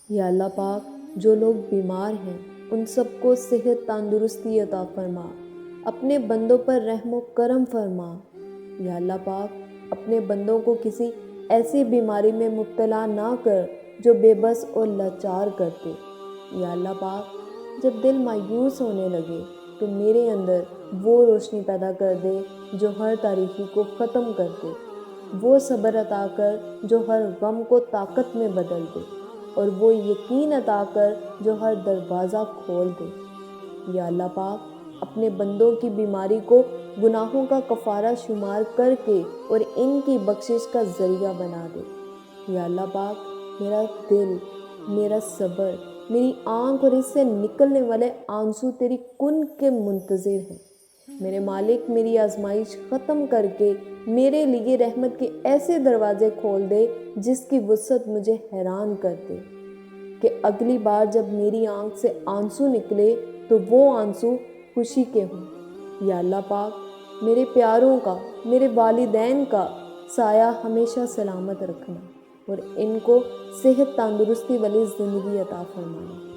یا اللہ پاک، جو لوگ بیمار ہیں ان سب کو صحت تندرستی عطا فرما، اپنے بندوں پر رحم و کرم فرما۔ یا اللہ پاک، اپنے بندوں کو کسی ایسی بیماری میں مبتلا نہ کر جو بے بس اور لاچار کرتے۔ یا اللہ پاک، جب دل مایوس ہونے لگے تو میرے اندر وہ روشنی پیدا کر دے جو ہر تاریکی کو ختم کر دے، وہ صبر عطا کر جو ہر غم کو طاقت میں بدل دے، اور وہ یقین عطا کر جو ہر دروازہ کھول دے۔ یا اللہ پاک، اپنے بندوں کی بیماری کو گناہوں کا کفارہ شمار کر کے اور ان کی بخشش کا ذریعہ بنا دے۔ یا اللہ پاک، میرا دل، میرا صبر، میری آنکھ اور اس سے نکلنے والے آنسو تیری کن کے منتظر ہیں۔ میرے مالک، میری آزمائش ختم کر کے میرے لیے رحمت کے ایسے دروازے کھول دے جس کی وسعت مجھے حیران کر دے، کہ اگلی بار جب میری آنکھ سے آنسو نکلے تو وہ آنسو خوشی کے ہوں۔ یا اللہ پاک، میرے پیاروں کا، میرے والدین کا سایہ ہمیشہ سلامت رکھنا، اور ان کو صحت تندرستی والی زندگی عطا فرمانا۔